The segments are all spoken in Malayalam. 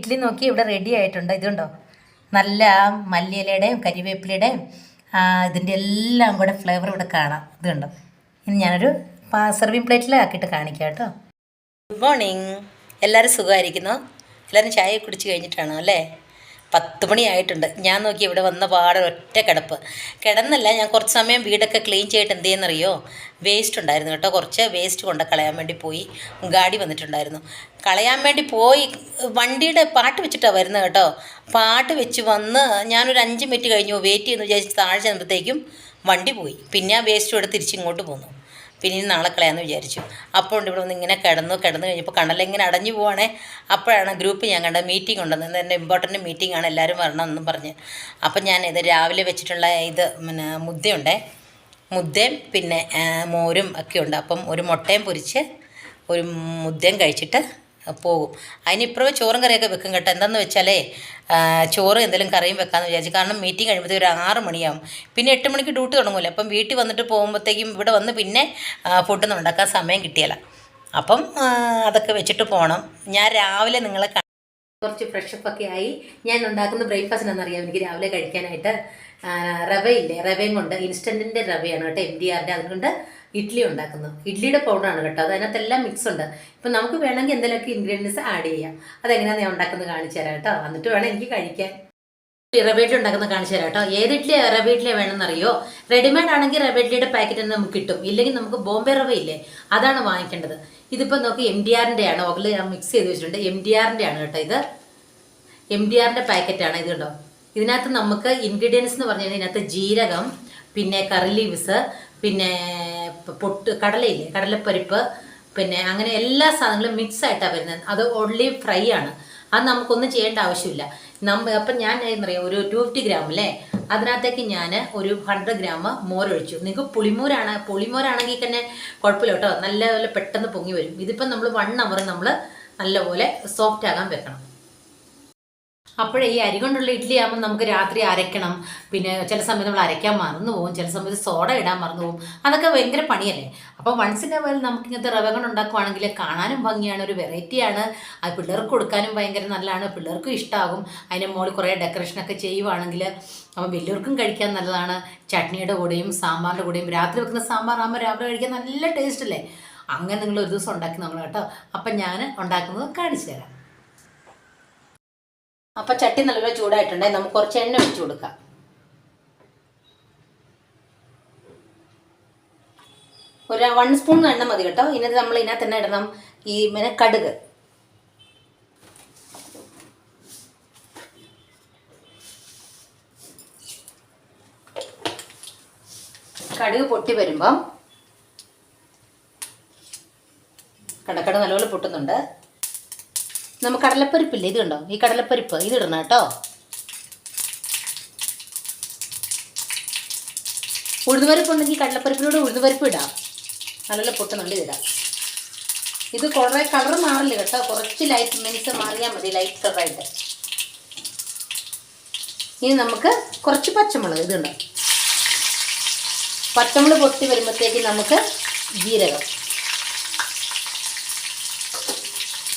ഇഡ്ഡലി നോക്കി ഇവിടെ റെഡി ആയിട്ടുണ്ട്. ഇതുണ്ടോ, നല്ല മല്ലിയിലയുടെയും കരിവേപ്പിലയുടെയും ഇതിൻ്റെ എല്ലാം കൂടെ ഫ്ലേവർ ഇവിടെ കാണാം. ഇത് കണ്ടോ. ഇനി ഞാനൊരു സെർവിങ് പ്ലേറ്റിലാക്കിയിട്ട് കാണിക്കാം കേട്ടോ. Good morning. എല്ലാവരും സുഖമായിരിക്കുന്നു? എല്ലാവരും ചായ കുടിച്ച് കഴിഞ്ഞിട്ടാണോ അല്ലേ? 10 മണിയായിട്ടുണ്ട്. ഞാൻ നോക്കി ഇവിടെ വന്ന പാടെ ഒറ്റ കിടന്നല്ല. ഞാൻ കുറച്ച് സമയം വീടൊക്കെ ക്ലീൻ ചെയ്തിട്ട് എന്ത് ചെയ്യുന്നറിയോ, വേസ്റ്റ് ഉണ്ടായിരുന്നു കേട്ടോ. കുറച്ച് വേസ്റ്റ് കൊണ്ട് കളയാൻ വേണ്ടി പോയി. ഗാഡി വന്നിട്ടുണ്ടായിരുന്നു. കളയാൻ വേണ്ടി പോയി വണ്ടിയുടെ പാട്ട് വെച്ചിട്ടാണ് വരുന്നത് കേട്ടോ. പാട്ട് വെച്ച് വന്ന് ഞാനൊരു 5 മിനിറ്റ് കഴിഞ്ഞു വെയിറ്റ് ചെയ്യുന്നു വിചാരിച്ച് താഴെ ചെന്നപ്പോഴത്തേക്കും വണ്ടി പോയി. പിന്നെ ആ വേസ്റ്റും എടുത്ത് തിരിച്ചിങ്ങോട്ട് പോന്നു. പിന്നെ ഇനി നാളെ കളയാമെന്ന് വിചാരിച്ചു. അപ്പോൾ ഇവിടെ വന്ന് ഇങ്ങനെ കിടന്നു കഴിഞ്ഞപ്പോൾ കണ്ടല്ലെങ്ങനെ അടഞ്ഞു പോവാണേ. അപ്പോഴാണ് ഗ്രൂപ്പ് ഞാൻ കണ്ടത്, മീറ്റിംഗ് ഉണ്ടെന്ന്. എൻ്റെ ഇമ്പോർട്ടൻറ്റ് മീറ്റിംഗ് ആണ്, എല്ലാവരും വരണമെന്നും പറഞ്ഞ്. അപ്പം ഞാൻ ഇത് രാവിലെ വെച്ചിട്ടുള്ള ഇത് മുദ്ദയുണ്ടേ, മുദ്ദയും പിന്നെ മോരും ഒക്കെ ഉണ്ട്. അപ്പം ഒരു മുട്ടയും പൊരിച്ച് ഒരു മുദ്ദയും കഴിച്ചിട്ട് പോകും. അതിനിപ്പുറമേ ചോറും കറിയൊക്കെ വെക്കും കേട്ടോ. എന്താണെന്ന് വെച്ചാലേ ചോറ് എന്തെങ്കിലും കറിയും വെക്കാമെന്ന് വിചാരിച്ചു. കാരണം മീറ്റിംഗ് കഴിയുമ്പോഴത്തേക്ക് ഒരു 6 മണിയാവും. പിന്നെ 8 മണിക്ക് ഡ്യൂട്ടി തുടങ്ങുമല്ലോ. അപ്പം വീട്ടിൽ വന്നിട്ട് പോകുമ്പോഴത്തേക്കും ഇവിടെ വന്ന് പിന്നെ ഫുഡൊന്നും ഉണ്ടാക്കാൻ സമയം കിട്ടിയല്ല. അപ്പം അതൊക്കെ വെച്ചിട്ട് പോകണം. ഞാൻ രാവിലെ നിങ്ങളെ കുറച്ച് ഫ്രഷപ്പൊക്കെ ആയി. ഞാൻ ഉണ്ടാക്കുന്ന ബ്രേക്ക്ഫാസ്റ്റ് എന്താണെന്നറിയാം. എനിക്ക് രാവിലെ കഴിക്കാനായിട്ട് റവയില്ലേ, റവയും കൊണ്ട് ഇൻസ്റ്റൻറ്റിൻ്റെ റവയാണ് കേട്ടോ, MDRൻ്റെ. അതുകൊണ്ട് ഇഡ്ഡലി ഉണ്ടാക്കുന്നു. ഇഡ്ഡലിയുടെ പൗഡറാണ് കേട്ടോ. അതിനകത്തെല്ലാം മിക്സ് ഉണ്ട്. ഇപ്പം നമുക്ക് വേണമെങ്കിൽ എന്തെങ്കിലുമൊക്കെ ഇൻഗ്രീഡിയൻസ് ആഡ് ചെയ്യാം. അതെങ്ങനെയാണ് ഞാൻ ഉണ്ടാക്കുന്നത് കാണിച്ചു തരാം കേട്ടോ. എന്നിട്ട് വേണം എനിക്ക് കഴിക്കാൻ. റവ ഇഡ്ഡലി ഉണ്ടാക്കുന്നത് കാണിച്ചു തരാം കേട്ടോ. ഏത് ഇഡ്ഡലി റവ ഇഡ്ഡലി വേണമെന്നറിയോ? റെഡിമെയ്ഡ് ആണെങ്കിൽ റവ ഇഡ്ഡലിയുടെ പാക്കറ്റ് നമുക്ക് കിട്ടും. ഇല്ലെങ്കിൽ നമുക്ക് ബോംബെ റവ ഇല്ലേ, അതാണ് വാങ്ങിക്കേണ്ടത്. ഇതിപ്പോൾ നോക്കി MDRൻ്റെ ആണ്. ഓയിൽ ഞാൻ മിക്സ് ചെയ്ത് വെച്ചിട്ടുണ്ട്. MDRൻ്റെ ആണ് കേട്ടോ. ഇത് MDRൻ്റെ പാക്കറ്റാണ്. ഇത് കണ്ടോ. ഇതിനകത്ത് നമുക്ക് ഇൻഗ്രീഡിയൻസ് എന്ന് പറഞ്ഞു കഴിഞ്ഞാൽ ഇതിനകത്ത് ജീരകം, പിന്നെ കറി ലീവ്സ്, പിന്നെ കടലയില്ലേ, കടലപ്പരിപ്പ്, പിന്നെ അങ്ങനെ എല്ലാ സാധനങ്ങളും മിക്സ് ആയിട്ടാണ് വരുന്നത്. അത് ഓൺലി ഫ്രൈ ആണ്. അത് നമുക്കൊന്നും ചെയ്യേണ്ട ആവശ്യമില്ല. അപ്പം ഞാൻ എന്നറിയാം, ഒരു 250 ഗ്രാം അല്ലേ, അതിനകത്തേക്ക് ഞാൻ ഒരു 100 ഗ്രാം മോരൊഴിച്ചു. നിങ്ങൾക്ക് പുളിമോരാണെങ്കിൽ തന്നെ കുഴപ്പമില്ല കേട്ടോ. നല്ലപോലെ പെട്ടെന്ന് പൊങ്ങി വരും. ഇതിപ്പം നമ്മൾ 1 അവർ നമ്മൾ നല്ലപോലെ സോഫ്റ്റ് ആകാൻ വെക്കണം. അപ്പോഴേ ഈ അരി കൊണ്ടുള്ള ഇഡ്ഡലി ആകുമ്പോൾ നമുക്ക് രാത്രി അരയ്ക്കണം. പിന്നെ ചില സമയത്ത് നമ്മൾ അരയ്ക്കാൻ മറന്നു പോകും, ചില സമയത്ത് സോഡ ഇടാൻ മറന്നു പോകും. അതൊക്കെ ഭയങ്കര പണിയല്ലേ. അപ്പോൾ വൺസിൻ്റെ പോലെ നമുക്ക് ഇങ്ങനത്തെ റവ കൊണ്ട് ഉണ്ടാക്കുവാണെങ്കിൽ കാണാനും ഭംഗിയാണ്, ഒരു വെറൈറ്റിയാണ്. അത് പിള്ളേർക്ക് കൊടുക്കാനും ഭയങ്കര നല്ലതാണ്, പിള്ളേർക്കും ഇഷ്ടമാകും. അതിൻ്റെ മുകളിൽ കുറേ ഡെക്കറേഷനൊക്കെ ചെയ്യുവാണെങ്കിൽ അപ്പം വലിയവർക്കും കഴിക്കാൻ നല്ലതാണ്. ചട്നിയുടെ കൂടെയും സാമ്പാറിൻ്റെ കൂടെയും. രാത്രി വെക്കുന്ന സാമ്പാറാകുമ്പോൾ രാവിലെ കഴിക്കാൻ നല്ല ടേസ്റ്റ് അല്ലേ. അങ്ങനെ നിങ്ങൾ ഒരു ദിവസം ഉണ്ടാക്കി നമ്മൾ കേട്ടോ. അപ്പം ഞാൻ ഉണ്ടാക്കുന്നത് കാണിച്ചു തരാം. അപ്പം ചട്ടി നല്ലപോലെ ചൂടായിട്ടുണ്ടേ, നമുക്ക് കുറച്ച് എണ്ണ ഒഴിച്ചു കൊടുക്കാം. ഒരു 1 സ്പൂൺ എണ്ണ മതി കേട്ടോ. ഇന്നത് നമ്മൾ ഇതിനകത്ത് തന്നെ ഇടണം ഈ കടുക്. കടുക് പൊട്ടി വരുമ്പം കടക്കട നല്ലപോലെ പൊട്ടുന്നുണ്ട്. നമുക്ക് കടലപ്പരിപ്പില്ലേ, ഇത് കണ്ടോ, ഈ കടലപ്പരിപ്പ് ഇത് ഇടണം കേട്ടോ. ഉഴുന്നുപരിപ്പ് ഉണ്ടെങ്കിൽ കടലപ്പരിപ്പിനോട് ഉഴുന്നുപരിപ്പ് ഇടാം. നല്ല പൊട്ടുന്നുണ്ട്, ഇതിടാം. ഇത് കുറേ കളർ മാറില്ല കേട്ടോ. കുറച്ച് ലൈറ്റ് മീൻസ് മാറിയാൽ മതി, ലൈറ്റ് കളറായിട്ട്. ഇനി നമുക്ക് കുറച്ച് പച്ചമുളക്, ഇത് കണ്ടോ. പച്ചമുളക് പൊട്ടി വരുമ്പോഴത്തേക്ക് നമുക്ക് ജീരകം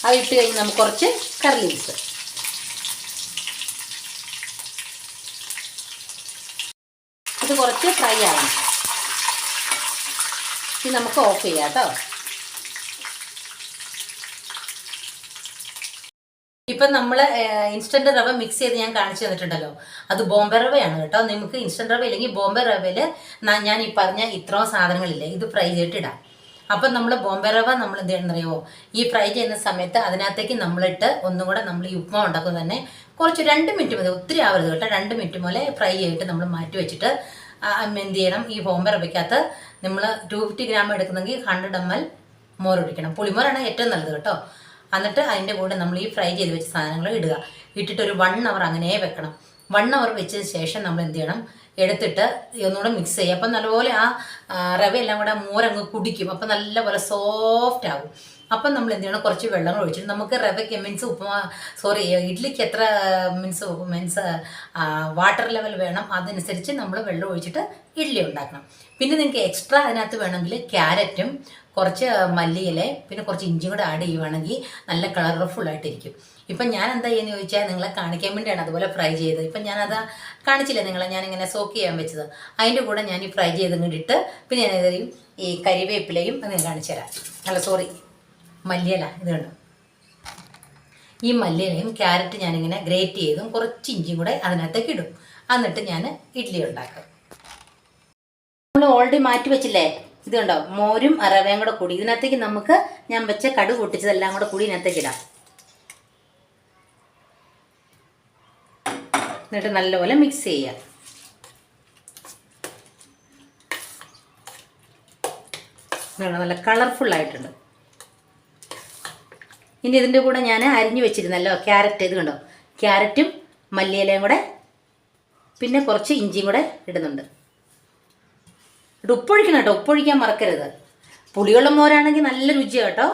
അത് ഇട്ട് കഴിഞ്ഞ് നമുക്ക് കുറച്ച് കറി ലീവ്സ്. ഇത് കുറച്ച് ഫ്രൈ ആവണം. ഇത് നമുക്ക് ഓഫ് ചെയ്യാം കേട്ടോ. ഇപ്പം നമ്മൾ ഇൻസ്റ്റൻറ്റ് റവ മിക്സ് ചെയ്ത് ഞാൻ കാണിച്ചു തന്നിട്ടുണ്ടല്ലോ, അത് ബോംബെ റവയാണ് കേട്ടോ. നമുക്ക് ഇൻസ്റ്റൻറ്റ് റവ ഇല്ലെങ്കിൽ ബോംബെ റവയിൽ ഞാൻ ഈ പറഞ്ഞ ഇത്രയും സാധനങ്ങളില്ലേ, ഇത് ഫ്രൈ ചെയ്തിട്ട് ഇടാം. അപ്പം നമ്മൾ ബോംബെ റവ നമ്മൾ എന്ത് ചെയ്യണമെന്നറിയുമോ, ഈ ഫ്രൈ ചെയ്യുന്ന സമയത്ത് അതിനകത്തേക്ക് നമ്മളിട്ട് ഒന്നും കൂടെ നമ്മൾ ഈ ഉപ്മാവ് ഉണ്ടാക്കുന്നത് തന്നെ കുറച്ച് 2 മിനിറ്റ് മതി, ഒത്തിരി ആവരുത് കേട്ടോ. 2 മിനിറ്റ് പോലെ ഫ്രൈ ചെയ്തിട്ട് നമ്മൾ മാറ്റി വെച്ചിട്ട് എന്ത് ചെയ്യണം, ഈ ബോംബെ റവയ്ക്കകത്ത് നമ്മൾ 250 ഗ്രാം എടുക്കുന്നെങ്കിൽ 100 ml മോരൊഴിക്കണം. പുളിമോരാണ് ഏറ്റവും നല്ലത് കേട്ടോ. എന്നിട്ട് അതിൻ്റെ കൂടെ നമ്മൾ ഈ ഫ്രൈ ചെയ്ത് വെച്ച സാധനങ്ങൾ ഇടുക. ഇട്ടിട്ട് ഒരു 1 അവർ അങ്ങനെ വെക്കണം. 1 അവർ വെച്ചതിന് ശേഷം നമ്മൾ എന്ത് ചെയ്യണം, എടുത്തിട്ട് ഒന്നുകൂടെ മിക്സ് ചെയ്യുക. അപ്പം നല്ലപോലെ ആ റവയെല്ലാം കൂടെ മോരങ്ങ് കുടിക്കും. അപ്പം നല്ലപോലെ സോഫ്റ്റ് ആകും. അപ്പം നമ്മൾ എന്ത് ചെയ്യണം, കുറച്ച് വെള്ളം ഒഴിച്ചിട്ട് നമുക്ക് റവയ്ക്ക് ഇഡ്ഡലിക്ക് എത്ര മീൻസ് വാട്ടർ ലെവൽ വേണം അതനുസരിച്ച് നമ്മൾ വെള്ളം ഒഴിച്ചിട്ട് ഇഡ്ഡലി ഉണ്ടാക്കണം. പിന്നെ നിങ്ങൾക്ക് എക്സ്ട്രാ അതിനകത്ത് വേണമെങ്കിൽ ക്യാരറ്റും കുറച്ച് മല്ലിയില പിന്നെ കുറച്ച് ഇഞ്ചി കൂടെ ആഡ് ചെയ്യുവാണെങ്കിൽ നല്ല കളർഫുള്ളായിട്ടിരിക്കും. ഇപ്പം ഞാൻ എന്താ ചെയ്യുന്നത് ചോദിച്ചാൽ നിങ്ങളെ കാണിക്കാൻ വേണ്ടിയാണ് അതുപോലെ ഫ്രൈ ചെയ്തത്. ഇപ്പം ഞാനത് കാണിച്ചില്ല നിങ്ങളെ, ഞാനിങ്ങനെ സോക്ക് ചെയ്യാൻ വെച്ചത്. അതിൻ്റെ കൂടെ ഞാൻ ഈ ഫ്രൈ ചെയ്ത് ഇട്ട് പിന്നെ ഞാൻ ഈ കരിവേപ്പിലയും അത് ഞാൻ കാണിച്ചു തരാം. അല്ല സോറി, മല്ലിയില ഇത് കണ്ടോ. ഈ മല്ലിയിലയും ക്യാരറ്റ് ഞാനിങ്ങനെ ഗ്രേറ്റ് ചെയ്തും കുറച്ച് ഇഞ്ചിയും കൂടെ അതിനകത്തേക്ക് ഇടും. എന്നിട്ട് ഞാൻ ഇഡ്ഡലി ഉണ്ടാക്കും. നമ്മൾ ഓൾറെഡി മാറ്റി വെച്ചില്ലേ, ഇത് കണ്ടോ, മോരും റവയും കൂടെ കൂടി ഇതിനകത്തേക്ക് നമുക്ക് ഞാൻ വെച്ച കടുക് പൊട്ടിച്ചതെല്ലാം കൂടെ കൂടി ഇതിനകത്തേക്ക് ഇടാം. എന്നിട്ട് നല്ലപോലെ മിക്സ് ചെയ്യാം. നല്ല കളർഫുള്ളായിട്ടുണ്ട്. ഇനി ഇതിൻ്റെ കൂടെ ഞാൻ അരിഞ്ഞു വെച്ചിരുന്നല്ലോ ക്യാരറ്റ്, ഇത് കണ്ടോ, ക്യാരറ്റും മല്ലിയിലയും കൂടെ പിന്നെ കുറച്ച് ഇഞ്ചിയും കൂടെ ഇടുന്നുണ്ട്. ഇത് ഉപ്പൊഴിക്കണം കേട്ടോ, ഉപ്പൊഴിക്കാൻ മറക്കരുത്. പുളിയുള്ള മോരാണെങ്കിൽ നല്ല രുചിയാണ് കേട്ടോ.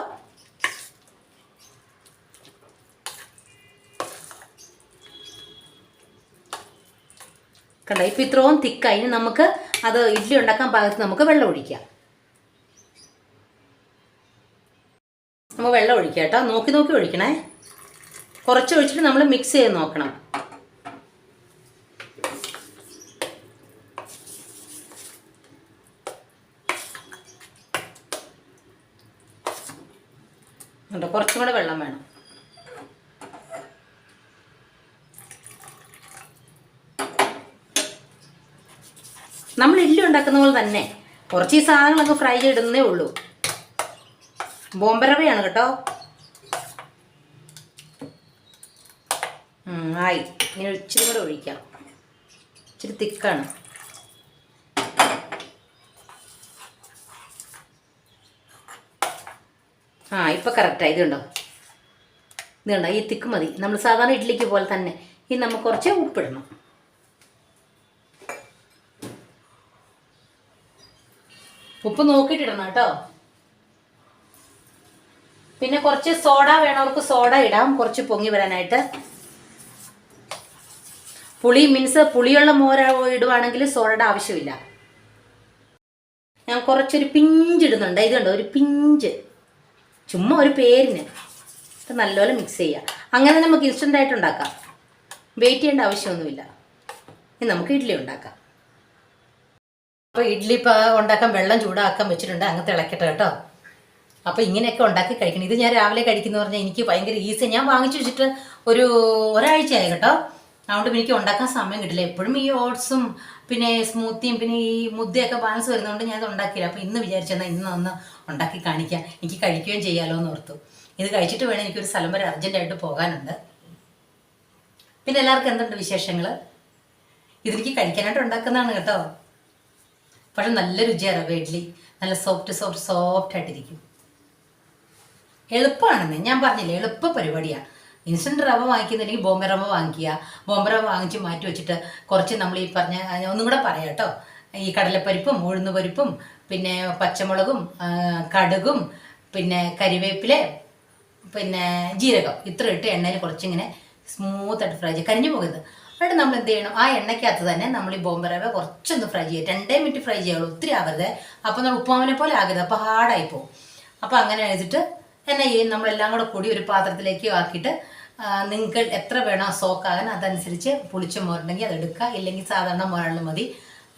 കണ്ടോ, ഇപ്പം ഇത്രയും തിക്കായി. ഇനി നമുക്ക് അത് ഇഡ്ഡലി ഉണ്ടാക്കാൻ പാകത്തിന് നമുക്ക് വെള്ളം ഒഴിക്കാം. നമ്മൾ വെള്ളം ഒഴിക്കാം കേട്ടോ, നോക്കി നോക്കി ഒഴിക്കണേ. കുറച്ച് ഒഴിച്ചിട്ട് നമ്മൾ മിക്സ് ചെയ്ത് നോക്കണം. കേട്ടോ, കുറച്ചും കൂടെ വെള്ളം വേണം. നമ്മൾ ഇഡ്ഡലി ഉണ്ടാക്കുന്ന പോലെ തന്നെ കുറച്ച് ഈ സാധനങ്ങളൊക്കെ ഫ്രൈ ചെയ്തിടുന്നേ ഉള്ളൂ. ബോംബെ കേട്ടോ. ആയി, ഇങ്ങനെ ഇച്ചിരി കൂടെ ഒഴിക്കാം. ഇച്ചിരി തിക്കാണ്. ഇപ്പം കറക്റ്റായി. ഇത് കണ്ടോ, ഈ തിക്ക് മതി. നമ്മൾ സാധാരണ ഇഡ്ഡലിക്ക് പോലെ തന്നെ. ഇനി നമുക്ക് കുറച്ച് ഉപ്പിടണം. ഉപ്പ് നോക്കിയിട്ടിടണം കേട്ടോ. പിന്നെ കുറച്ച് സോഡ വേണവർക്ക് സോഡ ഇടാം, കുറച്ച് പൊങ്ങി വരാനായിട്ട്. പുളി മീൻസ് പുളിയുള്ള മോര ഇടുവാണെങ്കിൽ സോഡയുടെ ആവശ്യമില്ല. ഞാൻ കുറച്ചൊരു പിഞ്ച് ഇടുന്നുണ്ട്. ഇത് കണ്ടോ, ഒരു പിഞ്ച്, ചുമ്മാ ഒരു പേരിന്. ഇത് നല്ലപോലെ മിക്സ് ചെയ്യാം. അങ്ങനെ നമുക്ക് ഇൻസ്റ്റൻ്റായിട്ട് ഉണ്ടാക്കാം, വെയിറ്റ് ചെയ്യേണ്ട ആവശ്യമൊന്നുമില്ല. ഇനി നമുക്ക് ഇഡ്ഡലി ഉണ്ടാക്കാം. അപ്പോൾ ഇഡ്ഡലി ഉണ്ടാക്കാൻ വെള്ളം ചൂടാക്കാൻ വെച്ചിട്ടുണ്ട്. അങ്ങ് തിളക്കട്ടെ കേട്ടോ. അപ്പോൾ ഇങ്ങനെയൊക്കെ ഉണ്ടാക്കി കഴിക്കണം. ഇത് ഞാൻ രാവിലെ കഴിക്കുന്ന പറഞ്ഞാൽ എനിക്ക് ഭയങ്കര ഈസി. ഞാൻ വാങ്ങിച്ചു വെച്ചിട്ട് ഒരാഴ്ചയായി കേട്ടോ. അതുകൊണ്ട് എനിക്ക് ഉണ്ടാക്കാൻ സമയം കിട്ടില്ല. എപ്പോഴും ഈ ഓട്സും പിന്നെ സ്മൂത്തിയും പിന്നെ ഈ മുദ്ദയൊക്കെ ബാലൻസ് വരുന്നതുകൊണ്ട് ഞാൻ ഇത് ഉണ്ടാക്കിയില്ല. അപ്പോൾ ഇന്ന് വിചാരിച്ചെന്നാൽ ഇന്ന് ഉണ്ടാക്കി കാണിക്കാം, എനിക്ക് കഴിക്കുകയും ചെയ്യാമല്ലോ എന്ന് ഓർത്തു. ഇത് കഴിച്ചിട്ട് വേണം എനിക്കൊരു സ്ഥലം വരെ അർജൻറ്റായിട്ട് പോകാനുണ്ട്. പിന്നെ എല്ലാവർക്കും എന്തുണ്ട് വിശേഷങ്ങൾ? ഇതെനിക്ക് കഴിക്കാനായിട്ട് ഉണ്ടാക്കുന്നതാണ് കേട്ടോ. പക്ഷെ നല്ല രുചിയാണ്. റവ ഇഡ്ഡലി നല്ല സോഫ്റ്റ് ആയിട്ടിരിക്കും. എളുപ്പമാണെന്ന് ഞാൻ പറഞ്ഞില്ലേ, എളുപ്പ പരിപാടിയാണ്. ഇൻസ്റ്റൻറ്റ് റവ വാങ്ങിക്കുന്നില്ലെങ്കിൽ ബോംബെ റവ വാങ്ങിക്കുക. ബോംബെ റവ വാങ്ങിച്ച് മാറ്റി വെച്ചിട്ട് കുറച്ച് നമ്മൾ ഈ പറഞ്ഞ ഒന്നും കൂടെ പറയാം കേട്ടോ, ഈ കടലപ്പരിപ്പും ഉഴുന്നുപരിപ്പും പിന്നെ പച്ചമുളകും കടുകും പിന്നെ കരിവേപ്പില പിന്നെ ജീരകം ഇത്ര ഇട്ട് എണ്ണയിൽ കുറച്ചിങ്ങനെ സ്മൂത്തായിട്ട് ഫ്രൈ ചെയ്യുക, കരിഞ്ഞു പോകരുത്. എന്നിട്ട് നമ്മൾ എന്ത് ചെയ്യണം, ആ എണ്ണയ്ക്കകത്ത് തന്നെ നമ്മൾ ഈ ബോംബെ റവ കുറച്ചൊന്ന് ഫ്രൈ ചെയ്യുക. 2 മിനിറ്റ് ഫ്രൈ ചെയ്യുള്ളൂ, ഒത്തിരി ആവരുത്. അപ്പോൾ നമ്മൾ ഉപ്പുമാവിനെ പോലെ ആകരുത്, അപ്പോൾ ഹാർഡായി പോകും. അപ്പോൾ അങ്ങനെ എഴുതിയിട്ട് എന്നെ ചെയ്യും, നമ്മളെല്ലാം കൂടെ കൂടി ഒരു പാത്രത്തിലേക്ക് ആക്കിയിട്ട് നിങ്ങൾക്ക് എത്ര വേണോ സോക്കാകാൻ അതനുസരിച്ച് പുളിച്ച മോരുണ്ടെങ്കിൽ അതെടുക്കുക, ഇല്ലെങ്കിൽ സാധാരണ മോരാൾ മതി.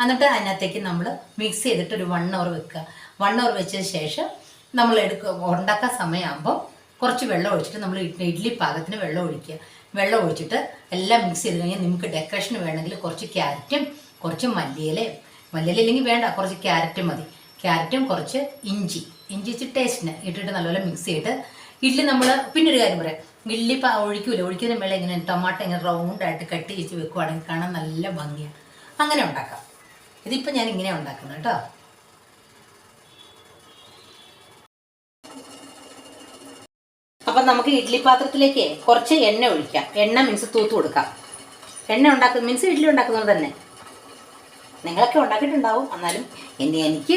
എന്നിട്ട് അതിനകത്തേക്ക് നമ്മൾ മിക്സ് ചെയ്തിട്ട് ഒരു 1 hour വെക്കുക. 1 hour വെച്ചതിന് ശേഷം നമ്മൾ ഉണ്ടാക്കാൻ സമയമാകുമ്പോൾ കുറച്ച് വെള്ളം ഒഴിച്ചിട്ട് നമ്മൾ ഇഡ്ഡലി പാകത്തിന് വെള്ളം ഒഴിക്കുക. വെള്ളം ഒഴിച്ചിട്ട് എല്ലാം മിക്സ് ചെയ്ത് കഴിഞ്ഞാൽ നിങ്ങൾക്ക് ഡെക്കറേഷന് വേണമെങ്കിൽ കുറച്ച് ക്യാരറ്റും കുറച്ച് മല്ലിയില ഇല്ലെങ്കിൽ വേണ്ട, കുറച്ച് ക്യാരറ്റ് മതി. ക്യാരറ്റും കുറച്ച് ഇഞ്ചി വെച്ച് ടേസ്റ്റിന് ഇട്ടിട്ട് നല്ലപോലെ മിക്സ് ചെയ്തിട്ട് ഇഡ്ഡലി നമ്മൾ പിന്നെ ഒരു കാര്യം പറയാം, ഇഡ്ഡലി ഒഴിക്കുന്ന മേളെ ഇങ്ങനെ ടൊമാറ്റോ ഇങ്ങനെ റൗണ്ടായിട്ട് കട്ട് ചെയ്ത് വെക്കുവാണെങ്കിൽ കാണാൻ നല്ല ഭംഗിയാണ്. അങ്ങനെ ഉണ്ടാക്കാം. ഇതിപ്പോൾ ഞാൻ ഇങ്ങനെ ഉണ്ടാക്കുന്നത് കേട്ടോ. അപ്പം നമുക്ക് ഇഡ്ഡലി പാത്രത്തിലേക്ക് കുറച്ച് എണ്ണ ഒഴിക്കാം. എണ്ണ മീൻസ് തൂത്ത് കൊടുക്കാം. എണ്ണ ഉണ്ടാക്കുന്ന മീൻസ് ഇഡ്ഡലി ഉണ്ടാക്കുന്നത് തന്നെ നിങ്ങളൊക്കെ ഉണ്ടാക്കിയിട്ടുണ്ടാവും. എന്നാലും എനിക്ക്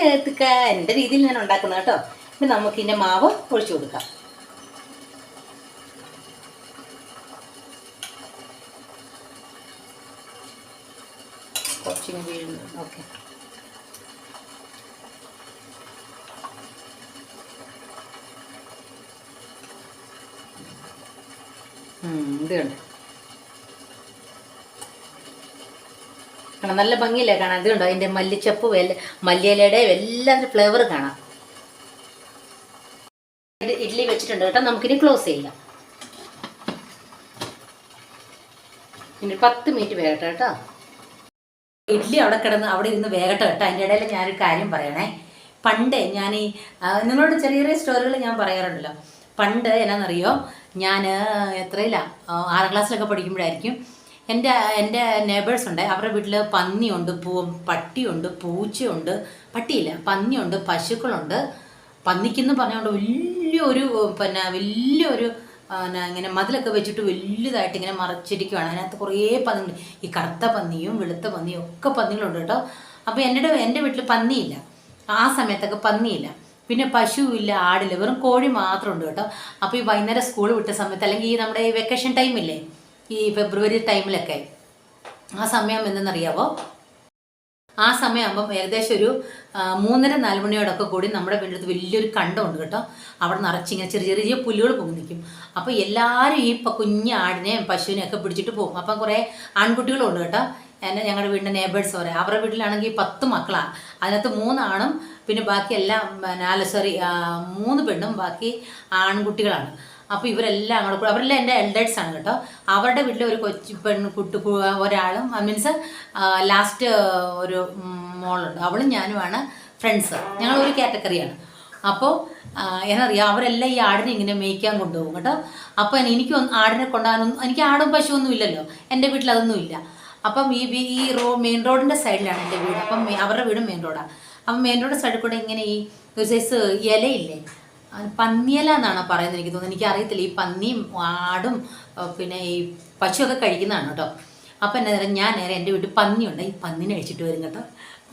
എൻ്റെ രീതിയിൽ ഞാൻ ഉണ്ടാക്കുന്നത് കേട്ടോ. പിന്നെ നമുക്കിതിൻ്റെ മാവ് ഒഴിച്ചു കൊടുക്കാം. കുറച്ചിങ്ങനെ വീഴുന്നു. ഓക്കെ, ഇത് കണ്ട് കാണാം, നല്ല ഭംഗിയില്ലേ കാണാൻ. ഇത് കണ്ടോ അതിൻ്റെ മല്ലിച്ചപ്പ് മല്ലിയിലയുടെ എല്ലാത്തിൻ്റെ ഫ്ലേവർ കാണാം. ഇഡ്ഡലി വെച്ചിട്ടുണ്ട് കേട്ടോ. നമുക്കിനി ക്ലോസ് ചെയ്യാം. ഇനി 10 മിനിറ്റ് വേകട്ടെ കേട്ടോ. ഇഡ്ഡലി അവിടെ ഇരുന്ന് വേകട്ടെ കേട്ടോ. അതിൻ്റെ ഇടയിൽ ഞാനൊരു കാര്യം പറയണേ. പണ്ട് ഞാൻ നിങ്ങളോട് ചെറിയ ചെറിയ സ്റ്റോറികൾ ഞാൻ പറയാറുണ്ടല്ലോ. പണ്ട് എന്നാണെന്നറിയോ, ഞാൻ എത്രയിലാണ് 6ാം ക്ലാസ്സിലൊക്കെ പഠിക്കുമ്പോഴായിരിക്കും എൻ്റെ നെയ്ബേഴ്സ് ഉണ്ട്. അവരുടെ വീട്ടിൽ പന്നിയുണ്ട്, പട്ടിയുണ്ട്, പൂച്ചയുണ്ട്, പട്ടിയില്ല പന്നിയുണ്ട്, പശുക്കളുണ്ട്. പന്നിക്കെന്ന് പറഞ്ഞുകൊണ്ട് വലിയൊരു ഇങ്ങനെ മതിലൊക്കെ വെച്ചിട്ട് വലുതായിട്ട് ഇങ്ങനെ മറച്ചിരിക്കുകയാണ്. അതിനകത്ത് കുറേ പന്നികൾ, ഈ കറുത്ത പന്നിയും വെളുത്ത പന്നിയും ഒക്കെ പന്നികളുണ്ട് കേട്ടോ. അപ്പോൾ എൻ്റെ വീട്ടിൽ പന്നിയില്ല, ആ സമയത്തൊക്കെ പന്നിയില്ല. പിന്നെ പശുവില്ല, ആടില്ല, വെറും കോഴി മാത്രമുണ്ട് കേട്ടോ. അപ്പോൾ ഈ വൈകുന്നേരം സ്കൂൾ വിട്ട സമയത്ത്, അല്ലെങ്കിൽ ഈ നമ്മുടെ ഈ വെക്കേഷൻ ടൈമില്ലേ, ഈ ഫെബ്രുവരി ടൈമിലൊക്കെ, ആ സമയം എന്തെന്നറിയാവോ, ആ സമയമാകുമ്പം ഏകദേശം ഒരു 3:30-4 മണിയോടൊക്കെ കൂടി നമ്മുടെ വീട്ടിൽ വലിയൊരു കണ്ടമുണ്ട് കേട്ടോ. അവിടെ നിറച്ചിങ്ങനെ ചെറിയ ചെറിയ പുല്ലുകൾ പൊങ്ങി നിൽക്കും. അപ്പോൾ എല്ലാവരും ഈ കുഞ്ഞ് ആടിനെയും പശുവിനെയും ഒക്കെ പിടിച്ചിട്ട് പോകും. അപ്പം കുറേ ആൺകുട്ടികളുണ്ട് കേട്ടോ. ഞങ്ങളുടെ വീടിൻ്റെ നെയ്ബേഴ്സ് പറയാം. അവരുടെ വീട്ടിലാണെങ്കിൽ 10 മക്കളാണ്. അതിനകത്ത് 3 ആണും പിന്നെ ബാക്കി എല്ലാം 3 പെണ്ണും ബാക്കി ആൺകുട്ടികളാണ്. അപ്പോൾ ഇവരെല്ലാം അങ്ങോട്ട് അവരെല്ലാം എൻ്റെ എൽഡേഴ്സാണ് കേട്ടോ. അവരുടെ വീട്ടിൽ ഒരു ഒരാളും മീൻസ് ലാസ്റ്റ് ഒരു മോളുണ്ട്. അവളും ഞാനുമാണ് ഫ്രണ്ട്സ്. ഞങ്ങളൊരു കാറ്റഗറിയാണ്. അപ്പോൾ എന്നറിയാം, അവരെല്ലാം ഈ ആടിനെ ഇങ്ങനെ മേയ്ക്കാൻ കൊണ്ടുപോകും കേട്ടോ. അപ്പോൾ ആടിനെ കൊണ്ടുപോകാനൊന്നും, എനിക്ക് ആടും പശുവൊന്നും ഇല്ലല്ലോ, എൻ്റെ വീട്ടിൽ അതൊന്നും ഇല്ല. അപ്പം ഈ മെയിൻ റോഡിൻ്റെ സൈഡിലാണ് എൻ്റെ വീട്. അപ്പം അവരുടെ വീടും മെയിൻ റോഡാണ്. അപ്പം മെയിൻ റോഡ് സൈഡിൽ കൂടെ ഇങ്ങനെ ഈ ഒരു സൈസ് ഇലയില്ലേ, പന്നിയില എന്നാണ് പറയുന്നത്, എനിക്ക് തോന്നുന്നു, എനിക്കറിയത്തില്ല. ഈ പന്നിയും ആടും പിന്നെ ഈ പശുവൊക്കെ കഴിക്കുന്നതാണ് കേട്ടോ. അപ്പം എന്നാ ഞാൻ നേരെ എൻ്റെ വീട്ടിൽ പന്നിയുണ്ട്, ഈ പന്നിനെ അഴിച്ചിട്ട് വരും കേട്ടോ.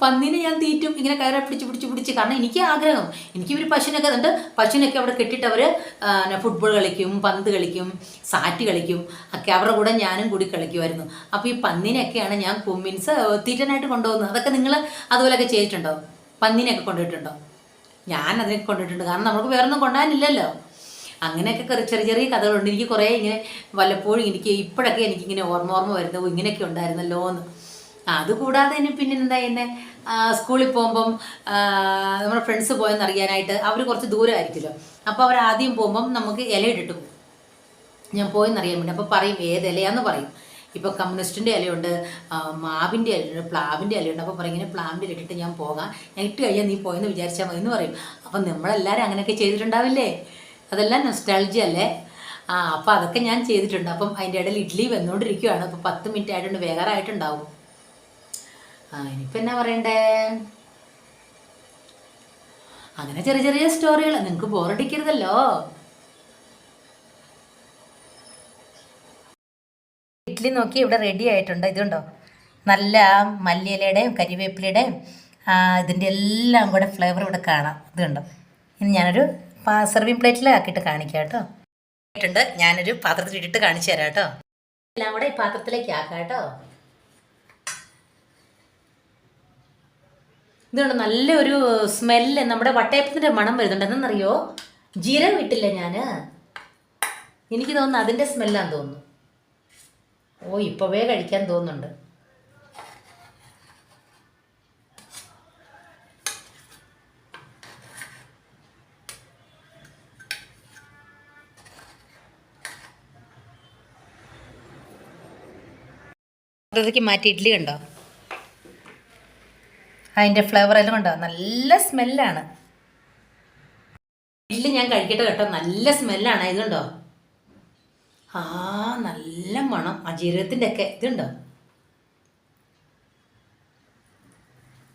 പന്നിനെ ഞാൻ തീറ്റും, ഇങ്ങനെ കയറെ പിടിച്ച്. കാരണം എനിക്ക് ആഗ്രഹം, എനിക്കിവർ പശുവിനൊക്കെ ഉണ്ട്. പശുവിനൊക്കെ അവിടെ കെട്ടിയിട്ട് അവർ ഫുട്ബോൾ കളിക്കും, പന്ത് കളിക്കും, സാറ്റ് കളിക്കും ഒക്കെ. അവരുടെ കൂടെ ഞാനും കൂടി കളിക്കുമായിരുന്നു. അപ്പോൾ ഈ പന്നിനെയൊക്കെയാണ് ഞാൻ മീൻസ് തീറ്റനായിട്ട് കൊണ്ടുപോകുന്നത്. അതൊക്കെ നിങ്ങൾ അതുപോലെയൊക്കെ ചെയ്തിട്ടുണ്ടോ? പന്നിനെയൊക്കെ കൊണ്ടുപോയിട്ടുണ്ടോ? ഞാൻ അതിനൊക്കെ കൊണ്ടിട്ടുണ്ട്. കാരണം നമുക്ക് വേറൊന്നും കൊണ്ടുപോകാനില്ലല്ലോ. അങ്ങനെയൊക്കെ ചെറിയ ചെറിയ കഥകളുണ്ട്. എനിക്ക് കുറേ ഇങ്ങനെ വല്ലപ്പോഴും ഇപ്പോഴൊക്കെ എനിക്കിങ്ങനെ ഓർമ്മ വരുന്നത് ഇങ്ങനെയൊക്കെ ഉണ്ടായിരുന്നല്ലോ എന്ന്. അതുകൂടാതെ ഇനി പിന്നെ എന്താ എന്നെ സ്കൂളിൽ പോകുമ്പം നമ്മുടെ ഫ്രണ്ട്സ് പോയെന്ന് അറിയാനായിട്ട് അവർ കുറച്ച് ദൂരമായിരിക്കുമല്ലോ. അപ്പോൾ അവർ ആദ്യം പോകുമ്പം നമുക്ക് ഇലയിട്ടിട്ട് പോകും. ഞാൻ പോയെന്നറിയാൻ വേണ്ടി. അപ്പോൾ പറയും ഏത് ഇലയാന്ന് പറയും. ഇപ്പോൾ കമ്മ്യൂണിസ്റ്റിൻ്റെ ഇലയുണ്ട്, മാവിൻ്റെ ഇലയുണ്ട്, പ്ലാവിൻ്റെ ഇലയുണ്ട്. അപ്പോൾ പറയും ഇങ്ങനെ പ്ലാവിൻ്റെ ഇല ഇട്ടിട്ട് ഞാൻ പോകാം, ഞാൻ ഇട്ട് കഴിഞ്ഞാൽ നീ പോയെന്ന് വിചാരിച്ചാൽ മതി എന്ന് പറയും. അപ്പം നമ്മളെല്ലാവരും അങ്ങനെയൊക്കെ ചെയ്തിട്ടുണ്ടാവില്ലേ? അതെല്ലാം നൊസ്റ്റാൾജിയ അല്ലേ? അപ്പോൾ അതൊക്കെ ഞാൻ ചെയ്തിട്ടുണ്ട്. അപ്പം അതിൻ്റെ ഇടയിൽ ഇഡ്ഡലി വന്നുകൊണ്ടിരിക്കുകയാണ്. അപ്പോൾ 10 മിനിറ്റ് ആയിട്ടുണ്ട്, വേഗമായിട്ടുണ്ടാവും. ഇനിയിപ്പോൾ എന്നാ പറയണ്ടേ? അങ്ങനെ ചെറിയ ചെറിയ സ്റ്റോറികൾ. നിങ്ങൾക്ക് ബോറടിക്കരുതല്ലോ. ഇഡ്ഡലി നോക്കി ഇവിടെ റെഡി ആയിട്ടുണ്ട്. ഇതുണ്ടോ, നല്ല മല്ലിയിലയുടെയും കരിവേപ്പിലയുടെയും ഇതിൻ്റെ എല്ലാം കൂടെ ഫ്ലേവർ ഇവിടെ കാണാം. ഇതുണ്ടോ. ഇനി ഞാനൊരു സെർവിങ് പ്ലേറ്റിൽ ആക്കിയിട്ട് കാണിക്കാം കേട്ടോ. ആയിട്ടുണ്ട്, ഞാനൊരു പാത്രത്തിൽ ഇട്ടിട്ട് കാണിച്ചു തരാം കേട്ടോ. എല്ലാം കൂടെ ഈ പാത്രത്തിലേക്ക് ആക്കാം കേട്ടോ. ഇതുകൊണ്ട് നല്ലൊരു സ്മെല്ല്, നമ്മുടെ വട്ടയപ്പത്തിൻ്റെ മണം വരുന്നുണ്ട്. എന്തെന്നറിയോ, ജീരകം ഇട്ടില്ല ഞാൻ. എനിക്ക് തോന്നുന്നു അതിൻ്റെ സ്മെല്ലാന്ന് തോന്നുന്നു. ഇപ്പോഴേ കഴിക്കാൻ തോന്നുന്നുണ്ട്. പാത്രത്തിലേക്ക് മാറ്റി ഇഡ്ഡലി കണ്ടോ, അതിൻ്റെ ഫ്ലേവർ എല്ലാം കണ്ടോ, നല്ല സ്മെല്ലാണ്. ഇഡ്ഡലി ഞാൻ കഴിക്കട്ടെ കേട്ടോ, നല്ല സ്മെല്ലാണ്. ഇതുണ്ടോ, നല്ല മണം, ആ ജീരകത്തിൻ്റെ ഒക്കെ. ഇതുണ്ടോ,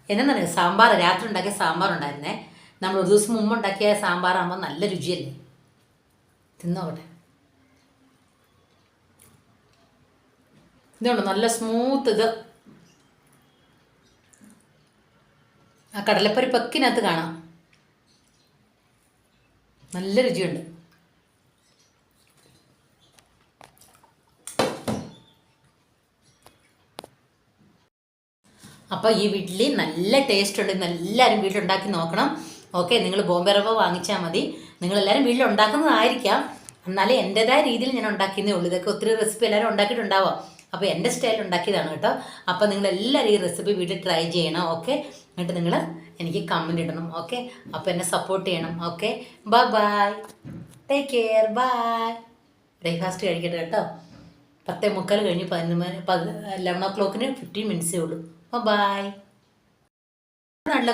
എന്നറിയാം, സാമ്പാർ രാത്രി ഉണ്ടാക്കിയ സാമ്പാർ ഉണ്ടായിരുന്നേ. നമ്മൾ ഒരു ദിവസം മുമ്പ് ഉണ്ടാക്കിയ സാമ്പാറാകുമ്പോൾ നല്ല രുചിയല്ലേ. തിന്നോട്ടെ. ഇതുണ്ട്, നല്ല സ്മൂത്ത്. ഇത് ആ കടലപ്പരിപ്പൊക്കിനകത്ത് കാണാം, നല്ല രുചിയുണ്ട്. അപ്പോൾ ഈ ഇഡ്ഡലി നല്ല ടേസ്റ്റ് ഉണ്ട്. എല്ലാവരും വീട്ടിലുണ്ടാക്കി നോക്കണം. ഓക്കെ, നിങ്ങൾ ബോംബെ റവ വാങ്ങിച്ചാൽ മതി. നിങ്ങളെല്ലാവരും വീട്ടിലുണ്ടാക്കുന്നതായിരിക്കാം. എന്നാലും എൻ്റെതായ രീതിയിൽ ഞാൻ ഉണ്ടാക്കിയെന്നേ ഉള്ളൂ. ഇതൊക്കെ ഒത്തിരി റെസിപ്പി എല്ലാവരും ഉണ്ടാക്കിയിട്ടുണ്ടാവാം. അപ്പോൾ എൻ്റെ സ്റ്റൈൽ ഉണ്ടാക്കിയതാണ് കേട്ടോ. അപ്പോൾ നിങ്ങൾ എല്ലാവരും ഈ റെസിപ്പി വീട്ടിൽ ട്രൈ ചെയ്യണം. ഓക്കെ, എന്നിട്ട് നിങ്ങൾ എനിക്ക് കമൻറ്റ് ഇടണം. ഓക്കെ, അപ്പോൾ എന്നെ സപ്പോർട്ട് ചെയ്യണം. Okay, bye bye, take care, bye. Breakfast കഴിക്കട്ടെ കേട്ടോ. 10:45 കഴിഞ്ഞ് 11 o'clock 15 minutes ഉള്ളൂ. ബൈ. നല്ല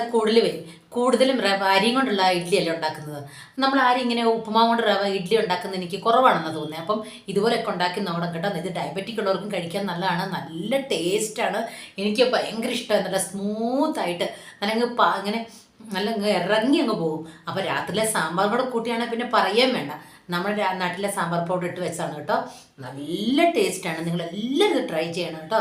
കൂടുതലും അരിയും കൊണ്ടുള്ള ഇഡ്ഡലിയല്ലേ ഉണ്ടാക്കുന്നത്. നമ്മൾ ആരും ഇങ്ങനെ ഉപ്പുമാവ് കൊണ്ട് ഇഡ്ഡലി ഉണ്ടാക്കുന്നത് എനിക്ക് കുറവാണെന്ന് തോന്നുന്നത്. അപ്പം ഇതുപോലെയൊക്കെ ഉണ്ടാക്കി നോക്കണം കേട്ടോ. ഇത് ഡയബറ്റിക് ഉള്ളവർക്കും കഴിക്കാൻ നല്ലതാണ്, നല്ല ടേസ്റ്റാണ്. എനിക്ക് ഭയങ്കര ഇഷ്ടമാണ്. നല്ല സ്മൂത്തായിട്ട് നല്ല ഇങ്ങനെ നല്ല ഇറങ്ങി അങ്ങ് പോകും. അപ്പോൾ രാത്രിയിലെ സാമ്പാർ കൂടെ കൂട്ടിയാണെങ്കിൽ പിന്നെ പറയാൻ വേണ്ട. നമ്മുടെ നാട്ടിലെ സാമ്പാർ പൗഡർ ഇട്ട് വെച്ചാണ് കേട്ടോ. നല്ല ടേസ്റ്റാണ്. നിങ്ങളെല്ലാവരും ഇത് ട്രൈ ചെയ്യണം കേട്ടോ.